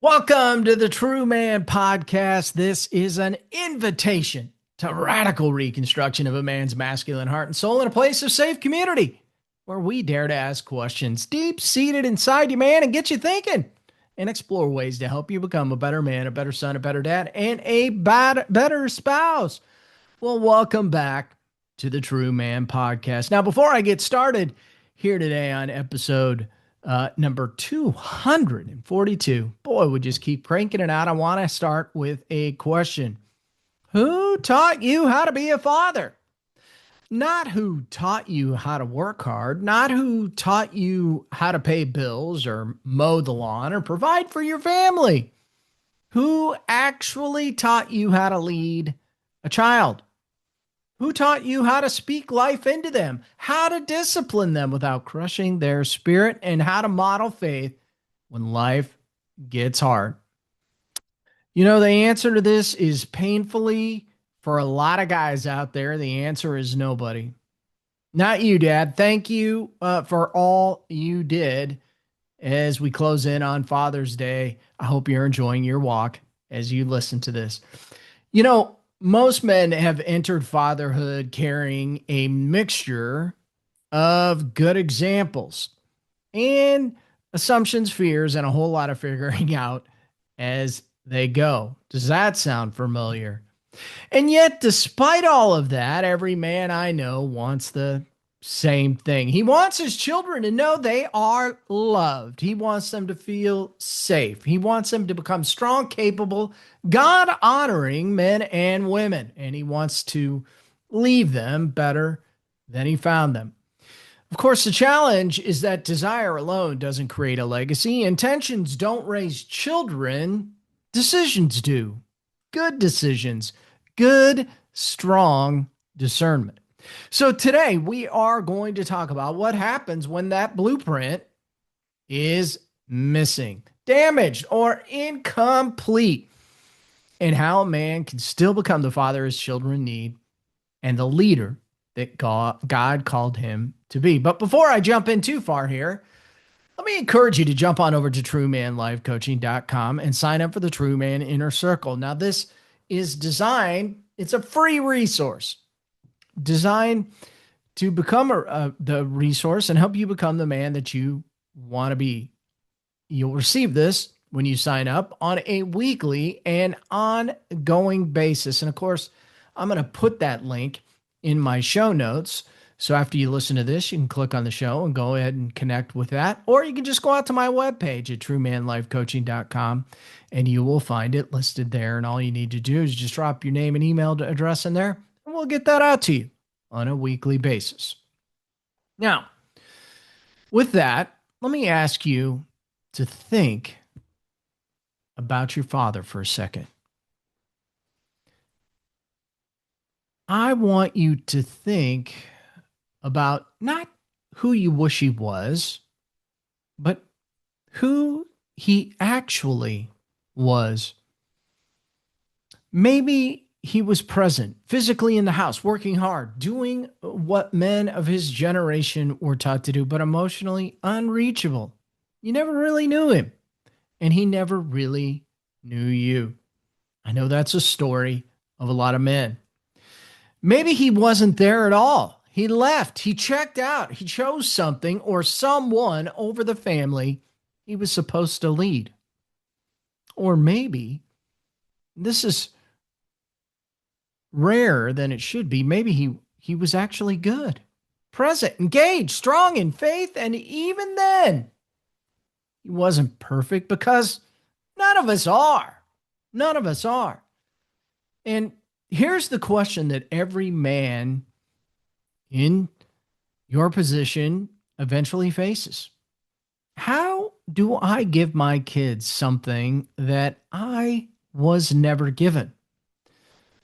Welcome to the True Man Podcast. This is an invitation to radical reconstruction of a man's masculine heart and soul in a place of safe community where we dare to ask questions deep seated inside you, man, and get you thinking and explore ways to help you become a better man, a better son, a better dad, and a better spouse. Well, welcome back to the True Man Podcast. Now, before I get started here today on episode number 242. Boy, we just keep cranking it out. I want to start with a question. Who taught you how to be a father? Not who taught you how to work hard, not who taught you how to pay bills or mow the lawn or provide for your family. Who actually taught you how to lead a child? Who taught you how to speak life into them, how to discipline them without crushing their spirit, and how to model faith when life gets hard? You know, the answer to this is painfully, for a lot of guys out there, the answer is nobody. Not you, Dad. Thank you for all you did as we close in on Father's Day. I hope you're enjoying your walk as you listen to this. You know, most men have entered fatherhood carrying a mixture of good examples and assumptions, fears, and a whole lot of figuring out as they go. Does that sound familiar? And yet, despite all of that, every man I know wants the same thing. He wants his children to know they are loved. He wants them to feel safe. He wants them to become strong, capable, God-honoring men and women. And he wants to leave them better than he found them. Of course, the challenge is that desire alone doesn't create a legacy. Intentions don't raise children. Decisions do. Good decisions. Good, strong discernment. So today we are going to talk about what happens when that blueprint is missing, damaged, or incomplete, and how a man can still become the father his children need and the leader that God called him to be. But before I jump in too far here, let me encourage you to jump on over to truemanlifecoaching.com and sign up for the True Man Inner Circle. Now, this is designed, it's a free resource designed to become the resource and help you become the man that you want to be. You'll receive this when you sign up on a weekly and ongoing basis. And of course, I'm going to put that link in my show notes. So after you listen to this, you can click on the show and go ahead and connect with that. Or you can just go out to my webpage at truemanlifecoaching.com and you will find it listed there. And all you need to do is just drop your name and email address in there, and we'll get that out to you on a weekly basis. Now, with that, let me ask you to think about your father for a second. I want you to think about not who you wish he was, but who he actually was. Maybe he was present physically in the house, working hard, doing what men of his generation were taught to do, but emotionally unreachable. You never really knew him, and he never really knew you. I know that's a story of a lot of men. Maybe he wasn't there at all. He left. He checked out. He chose something or someone over the family he was supposed to lead. Or maybe, this is rarer than it should be, maybe he was actually good, present, engaged, strong in faith, and even then, he wasn't perfect, because none of us are. None of us are. And here's the question that every man in your position eventually faces. How do I give my kids something that I was never given?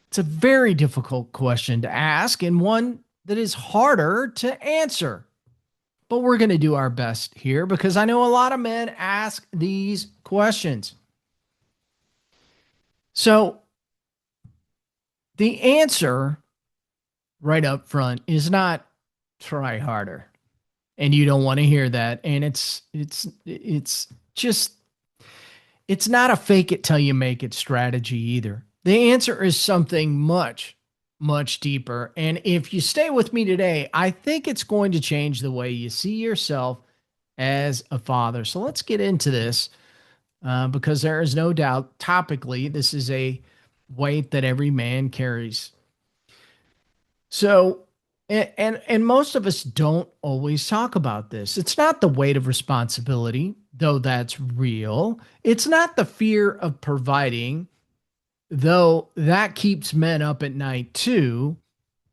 It's a very difficult question to ask, and one that is harder to answer. But we're going to do our best here, because I know a lot of men ask these questions. So the answer right up front is not try harder. And you don't want to hear that. And it's just It's not a fake it till you make it strategy either. The answer is something much, much deeper. And if you stay with me today, I think it's going to change the way you see yourself as a father. So let's get into this because there is no doubt, topically, this is a weight that every man carries. So, and most of us don't always talk about this. It's not the weight of responsibility, though that's real. It's not the fear of providing, though that keeps men up at night too.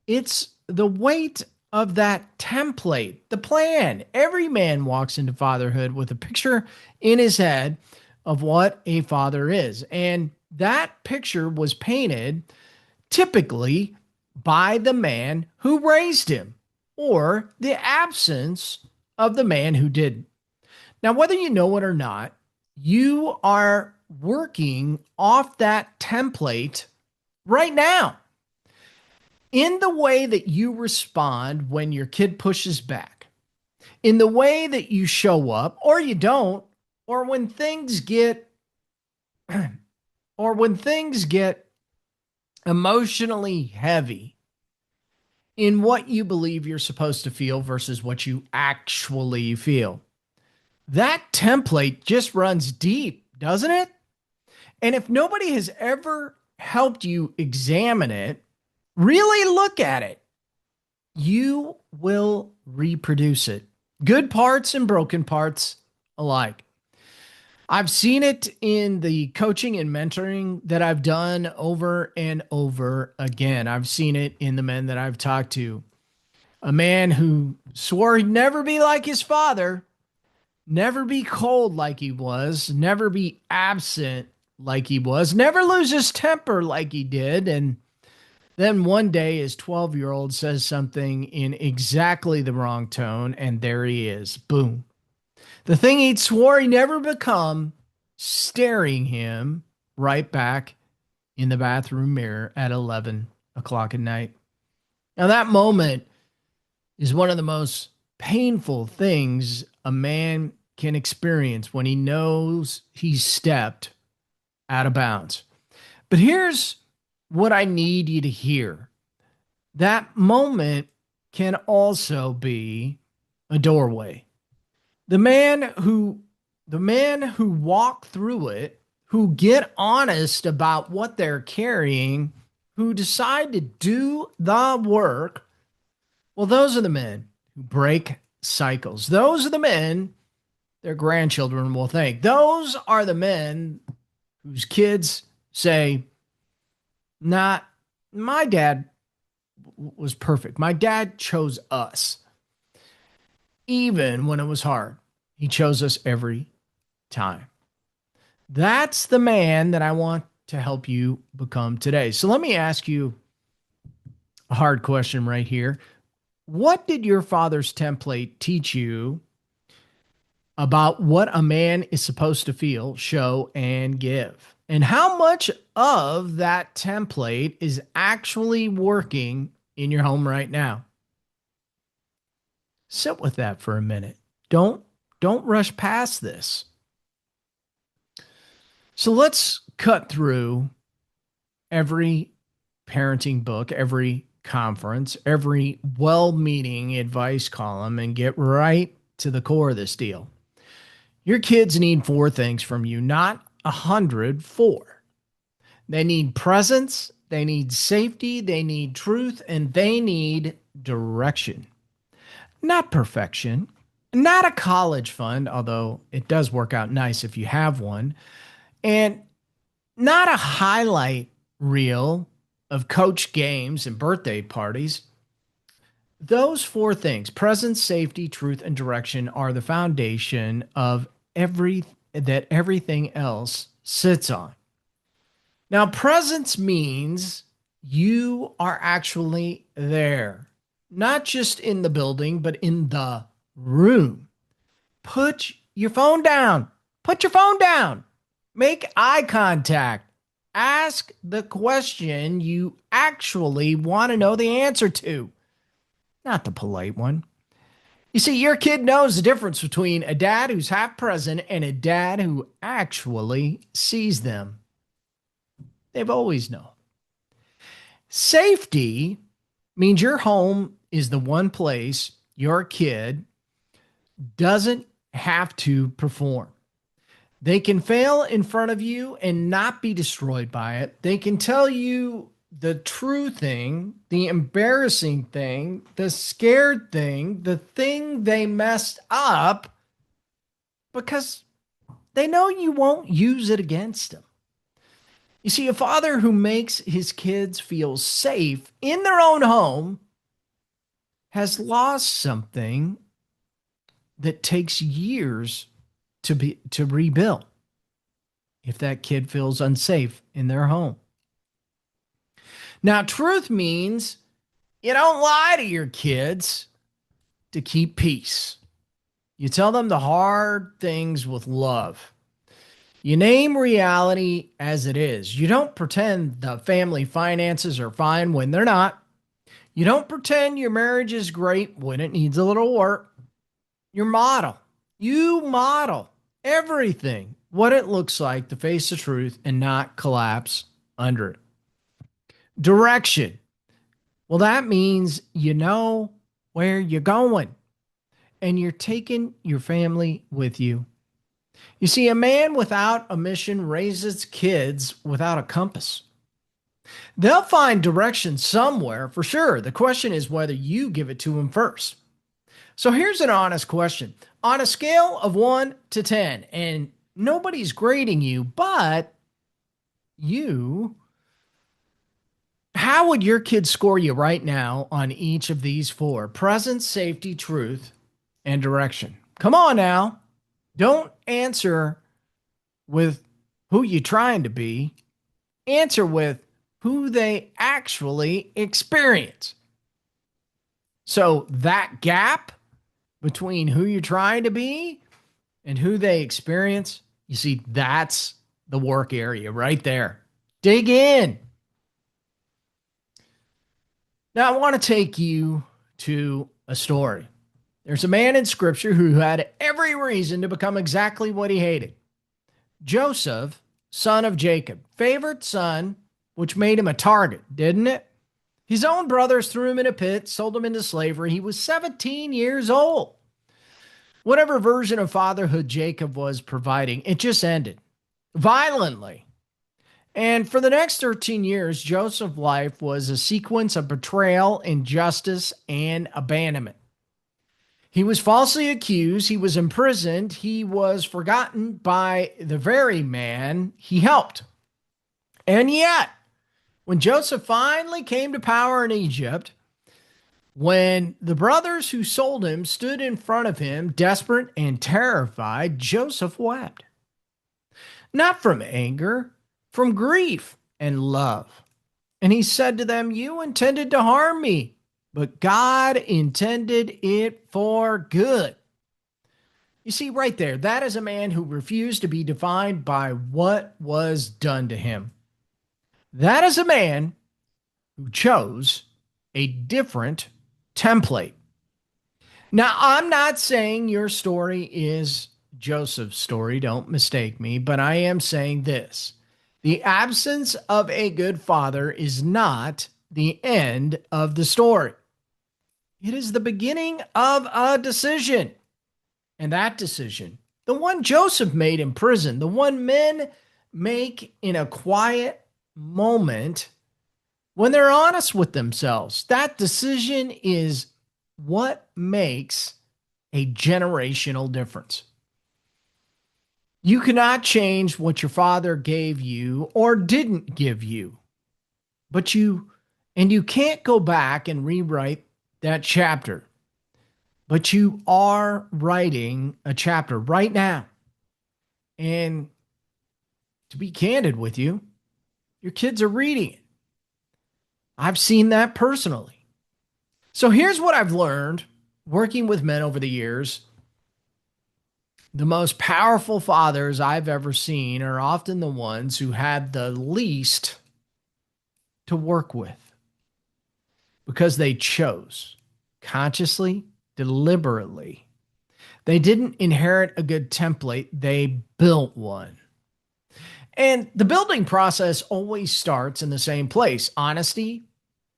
It's the weight of that template, the plan. Every man walks into fatherhood with a picture in his head of what a father is. And that picture was painted typically by the man who raised him or the absence of the man who didn't. Now, whether you know it or not, you are working off that template right now in the way that you respond when your kid pushes back, in the way that you show up or you don't, or when things get or when things get emotionally heavy, in what you believe you're supposed to feel versus what you actually feel. That template just runs deep, doesn't it? And if nobody has ever helped you examine it, really look at it, you will reproduce it. Good parts and broken parts alike. I've seen it in the coaching and mentoring that I've done over and over again. I've seen it in the men that I've talked to. A man who swore he'd never be like his father, never be cold like he was, never be absent like he was, never lose his temper like he did. And then one day his 12-year-old says something in exactly the wrong tone, and there he is. Boom. The thing he'd swore he never become, staring him right back in the bathroom mirror at 11 o'clock at night. Now, that moment is one of the most painful things a man can experience when he knows he's stepped out of bounds. But here's what I need you to hear. That moment can also be a doorway. The man who walk through it, who get honest about what they're carrying, who decide to do the work, well, those are the men who break cycles. Those are the men their grandchildren will thank. Those are the men whose kids say, "Not my dad was perfect. My dad chose us. Even when it was hard, he chose us every time." That's the man that I want to help you become today. So let me ask you a hard question right here. What did your father's template teach you about what a man is supposed to feel, show, and give? And how much of that template is actually working in your home right now? Sit with that for a minute. Don't rush past this. So let's cut through every parenting book, every conference, every well-meaning advice column and get right to the core of this deal. Your kids need 4 things from you, not 104. They need presence, they need safety, they need truth, and they need direction. Not perfection, not a college fund, although it does work out nice if you have one, and not a highlight reel of coach games and birthday parties. Those 4 things, presence, safety, truth, and direction, are the foundation of everything else sits on. Now, presence means you are actually there, not just in the building, but in the room. Put your phone down. Put your phone down. Make eye contact. Ask the question you actually want to know the answer to, not the polite one. You see, your kid knows the difference between a dad who's half present and a dad who actually sees them. They've always known. Safety means your home is the one place your kid doesn't have to perform. They can fail in front of you and not be destroyed by it. They can tell you the true thing, the embarrassing thing, the scared thing, the thing they messed up, because they know you won't use it against them. You see, a father who makes his kids feel safe in their own home has lost something that takes years to rebuild if that kid feels unsafe in their home. Now, truth means you don't lie to your kids to keep peace. You tell them the hard things with love. You name reality as it is. You don't pretend the family finances are fine when they're not. You don't pretend your marriage is great when it needs a little work. You model everything, what it looks like to face the truth and not collapse under it. Direction. Well, that means you know where you're going and you're taking your family with you. You see, a man without a mission raises kids without a compass. They'll find direction somewhere for sure. The question is whether you give it to them first. So here's an honest question. On a scale of 1 to 10, and nobody's grading you, but you, how would your kids score you right now on each of these 4? Presence, safety, truth, and direction. Come on now. Don't answer with who you're trying to be. Answer with who they actually experience. So that gap between who you're trying to be and who they experience, you see, that's the work area right there. Dig in. Now, I want to take you to a story. There's a man in Scripture who had every reason to become exactly what he hated. Joseph, son of Jacob, favorite son, which made him a target, didn't it? His own brothers threw him in a pit, sold him into slavery. He was 17 years old. Whatever version of fatherhood Jacob was providing, it just ended violently. And for the next 13 years, Joseph's life was a sequence of betrayal, injustice, and abandonment. He was falsely accused. He was imprisoned. He was forgotten by the very man he helped. And yet, when Joseph finally came to power in Egypt, when the brothers who sold him stood in front of him, desperate and terrified, Joseph wept. Not from anger, from grief and love. And he said to them, "You intended to harm me, but God intended it for good." You see, right there, that is a man who refused to be defined by what was done to him. That is a man who chose a different template. Now, I'm not saying your story is Joseph's story, don't mistake me, but I am saying this. The absence of a good father is not the end of the story. It is the beginning of a decision. And that decision, the one Joseph made in prison, the one men make in a quiet moment when they're honest with themselves, that decision is what makes a generational difference. You cannot change what your father gave you or didn't give you, but you can't go back and rewrite that chapter. But you are writing a chapter right now. And to be candid with you, your kids are reading it. I've seen that personally. So here's what I've learned working with men over the years. The most powerful fathers I've ever seen are often the ones who had the least to work with because they chose consciously deliberately. They didn't inherit a good template, they built one. And the building process always starts in the same place: honesty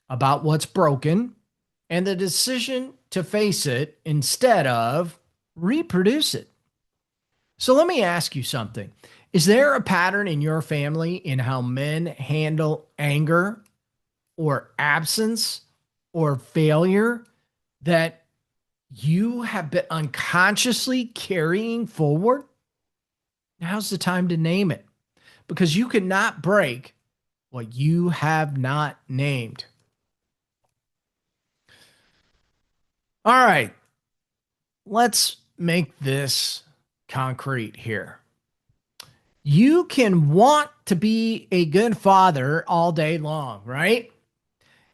about what's broken and the decision to face it instead of reproduce it. So let me ask you something. Is there a pattern in your family in how men handle anger or absence or failure that you have been unconsciously carrying forward? Now's the time to name it, because you cannot break what you have not named. All right, let's make this concrete here. You can want to be a good father all day long, right?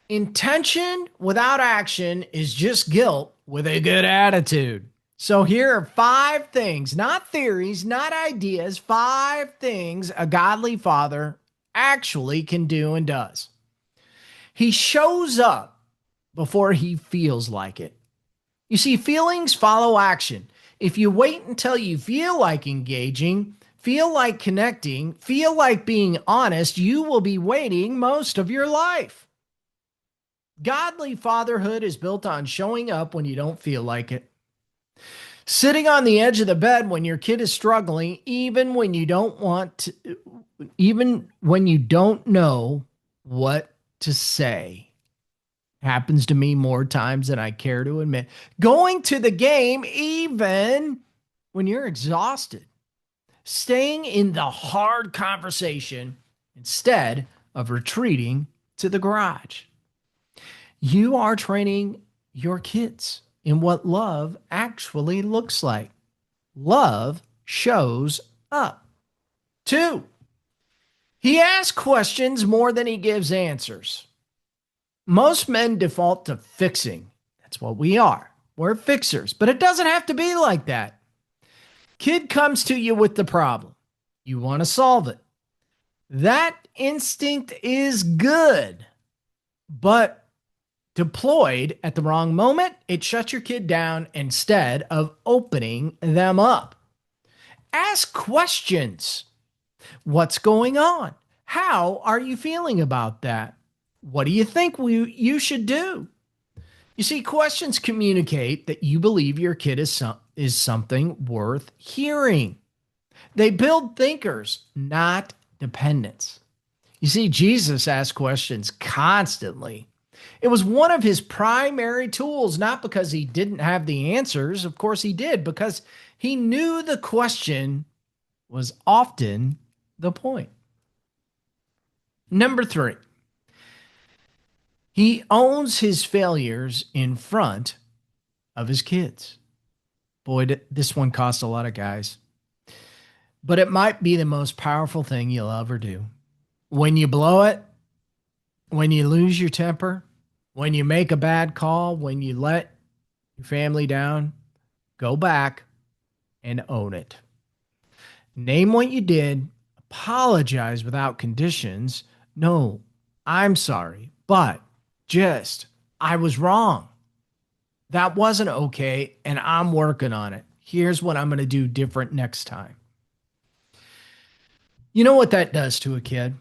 Intention without action is just guilt with a good attitude. So here are 5 things, not theories, not ideas, 5 things a godly father actually can do and does. He shows up before he feels like it. You see, feelings follow action. If you wait until you feel like engaging, feel like connecting, feel like being honest, you will be waiting most of your life. Godly fatherhood is built on showing up when you don't feel like it. Sitting on the edge of the bed when your kid is struggling, even when you don't want to, even when you don't know what to say. Happens to me more times than I care to admit. Going to the game even when you're exhausted. Staying in the hard conversation instead of retreating to the garage. You are training your kids in what love actually looks like. Love shows up. 2, he asks questions more than he gives answers. Most men default to fixing. That's what we are. We're fixers, but it doesn't have to be like that. Kid comes to you with the problem. You want to solve it. That instinct is good, but deployed at the wrong moment, it shuts your kid down instead of opening them up. Ask questions. What's going on? How are you feeling about that? What do you think you should do? You see, questions communicate that you believe your kid is something worth hearing. They build thinkers, not dependents. You see, Jesus asked questions constantly. It was one of his primary tools, not because he didn't have the answers. Of course he did, because he knew the question was often the point. Number 3, he owns his failures in front of his kids. Boy, this one costs a lot of guys. But it might be the most powerful thing you'll ever do. When you blow it, when you lose your temper, when you make a bad call, when you let your family down, go back and own it. Name what you did, apologize without conditions. No, I'm sorry, but I was wrong. That wasn't okay, and I'm working on it. Here's what I'm going to do different next time. You know what that does to a kid?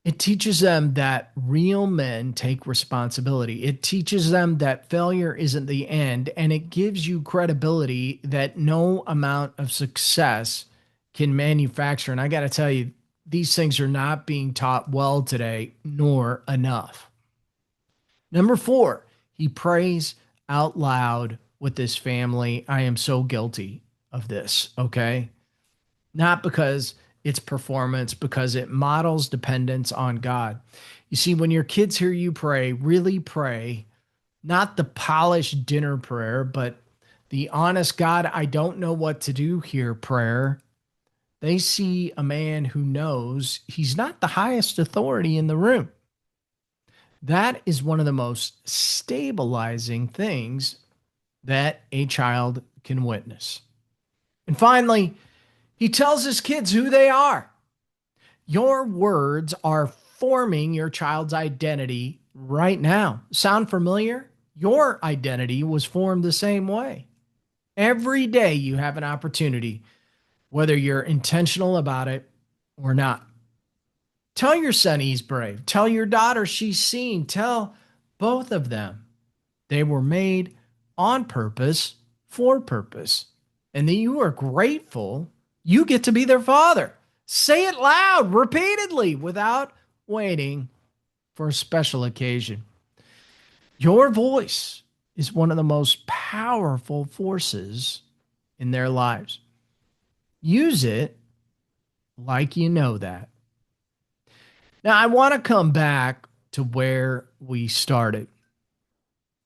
It teaches them that real men take responsibility. It teaches them that failure isn't the end, and it gives you credibility that no amount of success can manufacture. And I got to tell you, these things are not being taught well today, nor enough. Number 4, he prays out loud with his family. I am so guilty of this, okay? Not because it's performance, because it models dependence on God. You see, when your kids hear you pray, really pray, not the polished dinner prayer, but the honest God, I don't know what to do here prayer, they see a man who knows he's not the highest authority in the room. That is one of the most stabilizing things that a child can witness. And finally, he tells his kids who they are. Your words are forming your child's identity right now. Sound familiar? Your identity was formed the same way. Every day you have an opportunity, whether you're intentional about it or not. Tell your son he's brave. Tell your daughter she's seen. Tell both of them they were made on purpose for purpose and that you are grateful you get to be their father. Say it loud, repeatedly, without waiting for a special occasion. Your voice is one of the most powerful forces in their lives. Use it like you know that. Now, I want to come back to where we started.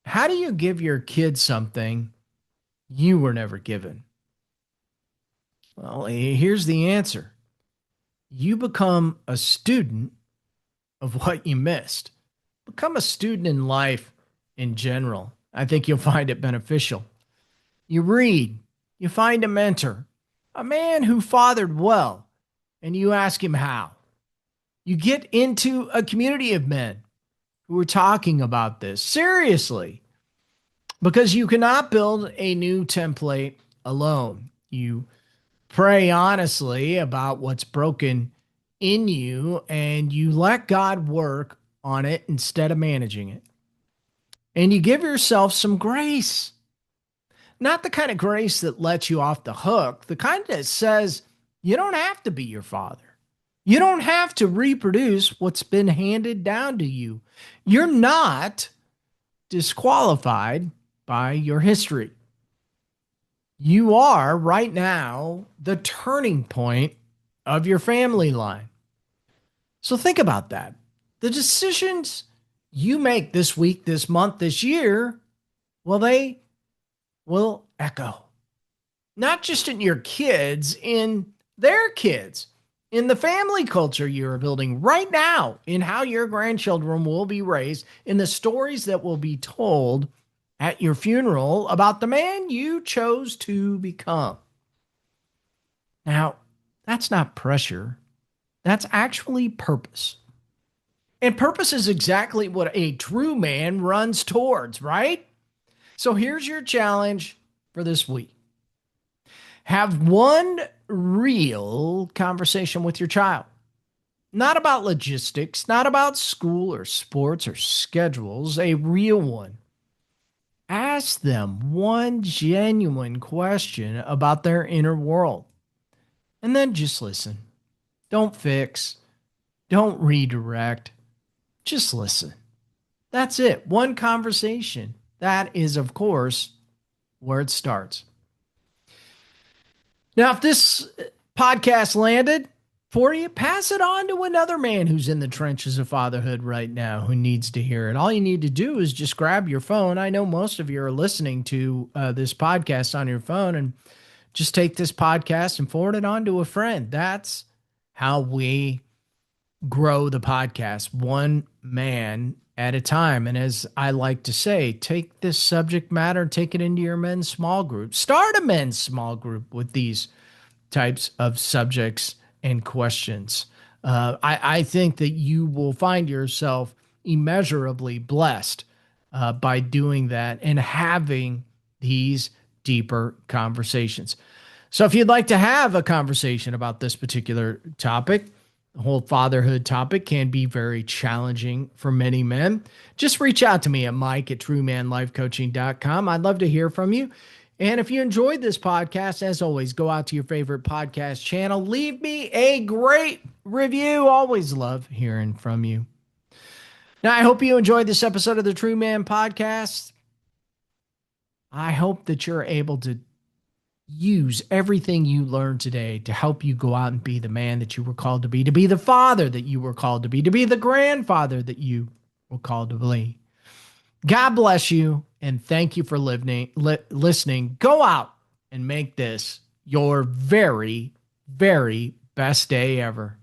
How do you give your kids something you were never given? Well, here's the answer. You become a student of what you missed. Become a student in life in general. I think you'll find it beneficial. You read, you find a mentor, a man who fathered well, and you ask him how. You get into a community of men who are talking about this seriously, because you cannot build a new template alone. You pray honestly about what's broken in you, and you let God work on it instead of managing it. And you give yourself some grace. Not the kind of grace that lets you off the hook, the kind that says you don't have to be your father. You don't have to reproduce what's been handed down to you. You're not disqualified by your history. You are right now the turning point of your family line. So think about that. The decisions you make this week, this month, this year, well, they will echo. Not just in your kids, in their kids, in the family culture you're building right now, in how your grandchildren will be raised, in the stories that will be told at your funeral about the man you chose to become. Now, that's not pressure. That's actually purpose. And purpose is exactly what a true man runs towards, right? So here's your challenge for this week. Have one real conversation with your child. Not about logistics, not about school or sports or schedules, a real one. Ask them one genuine question about their inner world. And then just listen. Don't fix. Don't redirect. Just listen. That's it. One conversation. That is, of course, where it starts. Now, if this podcast landed for you, pass it on to another man who's in the trenches of fatherhood right now who needs to hear it. All you need to do is just grab your phone. I know most of you are listening to this podcast on your phone, and just take this podcast and forward it on to a friend. That's how we grow the podcast, one man at a time. And as I like to say, take this subject matter, take it into your men's small group. Start a men's small group with these types of subjects and questions. I think that you will find yourself immeasurably blessed by doing that and having these deeper conversations. So if you'd like to have a conversation about this particular topic, the whole fatherhood topic can be very challenging for many men. Just reach out to me at mike@truemanlifecoaching.com. I'd love to hear from you. And if you enjoyed this podcast, as always, go out to your favorite podcast channel. Leave me a great review. Always love hearing from you. Now, I hope you enjoyed this episode of the True Man Podcast. I hope that you're able to use everything you learned today to help you go out and be the man that you were called to be the father that you were called to be the grandfather that you were called to be. God bless you, and thank you for listening. Go out and make this your very, very best day ever.